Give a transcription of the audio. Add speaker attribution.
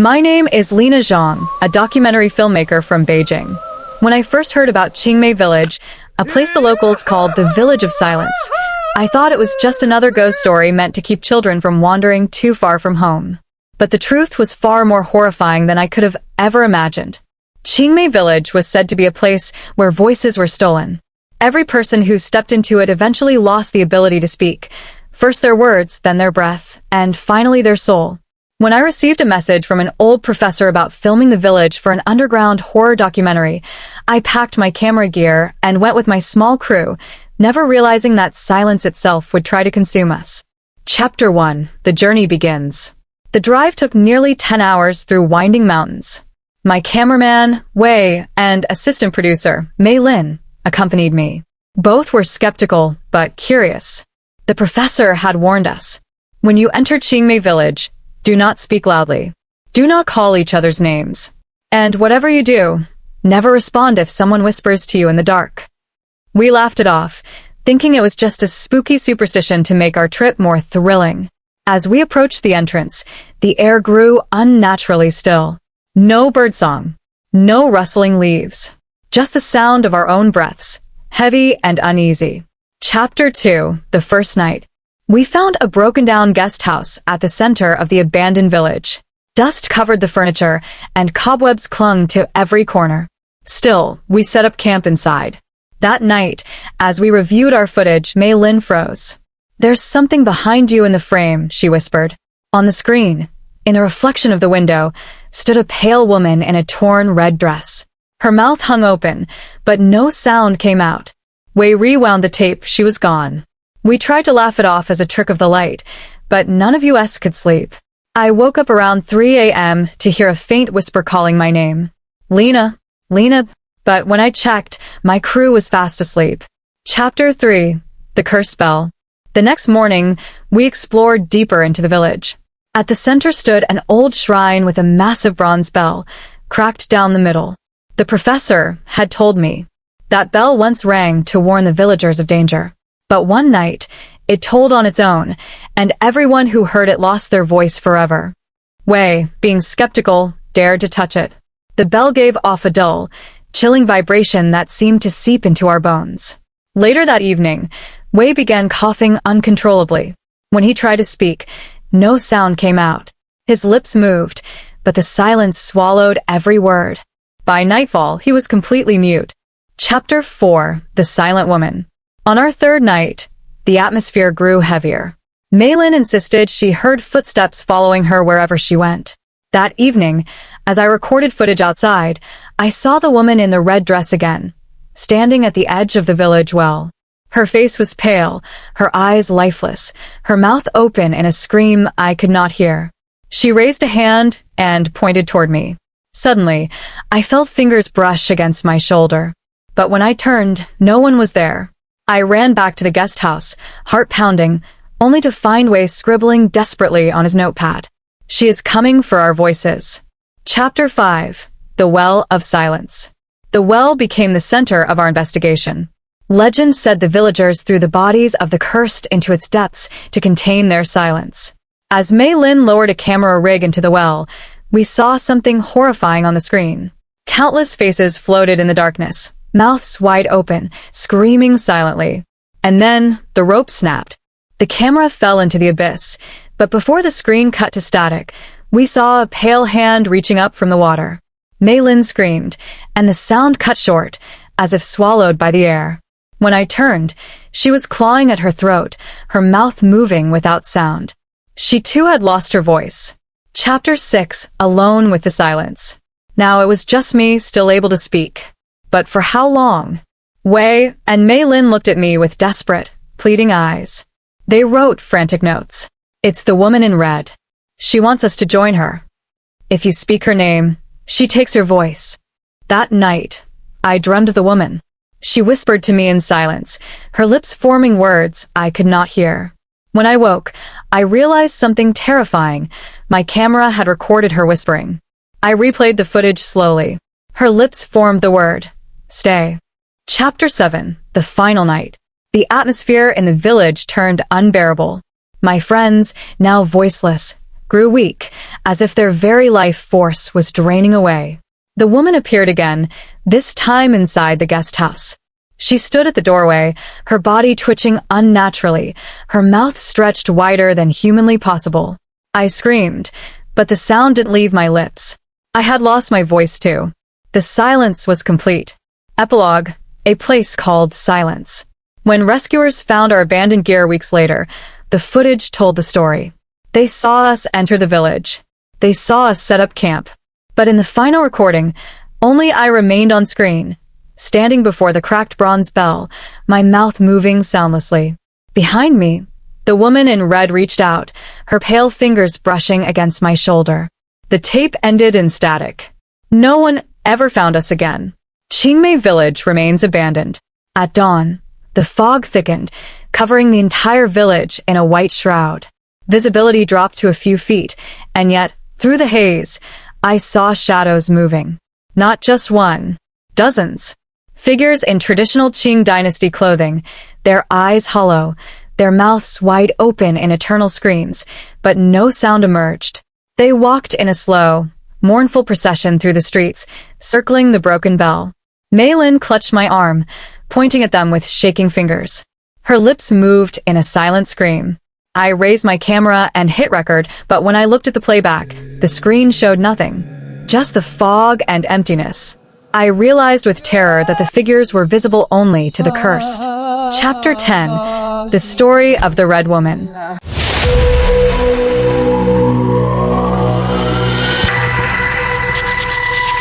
Speaker 1: My name is Lena Zhang, a documentary filmmaker from Beijing. When I first heard about Qingmei Village, a place the locals called the Village of Silence, I thought it was just another ghost story meant to keep children from wandering too far from home. But the truth was far more horrifying than I could have ever imagined. Qingmei Village was said to be a place where voices were stolen. Every person who stepped into it eventually lost the ability to speak. First their words, then their breath, and finally their soul. When I received a message from an old professor about filming the village for an underground horror documentary, I packed my camera gear and went with my small crew, never realizing that silence itself would try to consume us. Chapter 1. The journey begins. The drive took nearly 10 hours through winding mountains. My cameraman, Wei, and assistant producer, Mei Lin, accompanied me. Both were skeptical, but curious. The professor had warned us. When you enter Qingmei Village, do not speak loudly. Do not call each other's names. And whatever you do, never respond if someone whispers to you in the dark. We laughed it off, thinking it was just a spooky superstition to make our trip more thrilling. As we approached the entrance, the air grew unnaturally still. No birdsong, no rustling leaves, just the sound of our own breaths, heavy and uneasy. Chapter 2. The first night. We found a broken-down guest house at the center of the abandoned village. Dust covered the furniture, and cobwebs clung to every corner. Still, we set up camp inside. That night, as we reviewed our footage, Mei Lin froze. "There's something behind you in the frame," she whispered. On the screen, in the reflection of the window, stood a pale woman in a torn red dress. Her mouth hung open, but no sound came out. Wei rewound the tape. She was gone. We tried to laugh it off as a trick of the light, but none of us could sleep. I woke up around 3 a.m. to hear a faint whisper calling my name. Lena, Lena, but when I checked, my crew was fast asleep. Chapter 3. The Cursed Bell. The next morning, we explored deeper into the village. At the center stood an old shrine with a massive bronze bell, cracked down the middle. The professor had told me that bell once rang to warn the villagers of danger. But one night, it tolled on its own, and everyone who heard it lost their voice forever. Wei, being skeptical, dared to touch it. The bell gave off a dull, chilling vibration that seemed to seep into our bones. Later that evening, Wei began coughing uncontrollably. When he tried to speak, no sound came out. His lips moved, but the silence swallowed every word. By nightfall, he was completely mute. Chapter 4. The Silent Woman. On our third night, the atmosphere grew heavier. Mei Lin insisted she heard footsteps following her wherever she went. That evening, as I recorded footage outside, I saw the woman in the red dress again, standing at the edge of the village well. Her face was pale, her eyes lifeless, her mouth open in a scream I could not hear. She raised a hand and pointed toward me. Suddenly, I felt fingers brush against my shoulder. But when I turned, no one was there. I ran back to the guest house, heart pounding, only to find Wei scribbling desperately on his notepad. She is coming for our voices. Chapter 5. The Well of Silence. The well became the center of our investigation. Legend said the villagers threw the bodies of the cursed into its depths to contain their silence. As Mei Lin lowered a camera rig into the well, we saw something horrifying on the screen. Countless faces floated in the darkness, mouths wide open, screaming silently. And then, the rope snapped. The camera fell into the abyss, but before the screen cut to static, we saw a pale hand reaching up from the water. Mei Lin screamed, and the sound cut short, as if swallowed by the air. When I turned, she was clawing at her throat, her mouth moving without sound. She too had lost her voice. Chapter 6. Alone with the Silence. Now it was just me still able to speak. But for how long? Wei and Mei Lin looked at me with desperate, pleading eyes. They wrote frantic notes. "It's the woman in red. She wants us to join her. If you speak her name, she takes your voice." That night, I dreamed of the woman. She whispered to me in silence, her lips forming words I could not hear. When I woke, I realized something terrifying. My camera had recorded her whispering. I replayed the footage slowly. Her lips formed the word, "Stay." Chapter 7. The Final Night. The atmosphere in the village turned unbearable. My friends, now voiceless, grew weak, as if their very life force was draining away. The woman appeared again, this time inside the guest house. She stood at the doorway, her body twitching unnaturally, her mouth stretched wider than humanly possible. I screamed, but the sound didn't leave my lips. I had lost my voice too. The silence was complete. Epilogue: a place called Silence. When rescuers found our abandoned gear weeks later, the footage told the story. They saw us enter the village. They saw us set up camp. But in the final recording, only I remained on screen, standing before the cracked bronze bell, my mouth moving soundlessly. Behind me, the woman in red reached out, her pale fingers brushing against my shoulder. The tape ended in static. No one ever found us again. Qingmei village remains abandoned. At dawn, the fog thickened, covering the entire village in a white shroud. Visibility dropped to a few feet, and yet, through the haze, I saw shadows moving. Not just one. Dozens. Figures in traditional Qing dynasty clothing, their eyes hollow, their mouths wide open in eternal screams, but no sound emerged. They walked in a slow, mournful procession through the streets, circling the broken bell. Mei Lin clutched my arm, pointing at them with shaking fingers. Her lips moved in a silent scream. I raised my camera and hit record, but when I looked at the playback, the screen showed nothing. Just the fog and emptiness. I realized with terror that the figures were visible only to the cursed. Chapter 10: The Story of the Red Woman.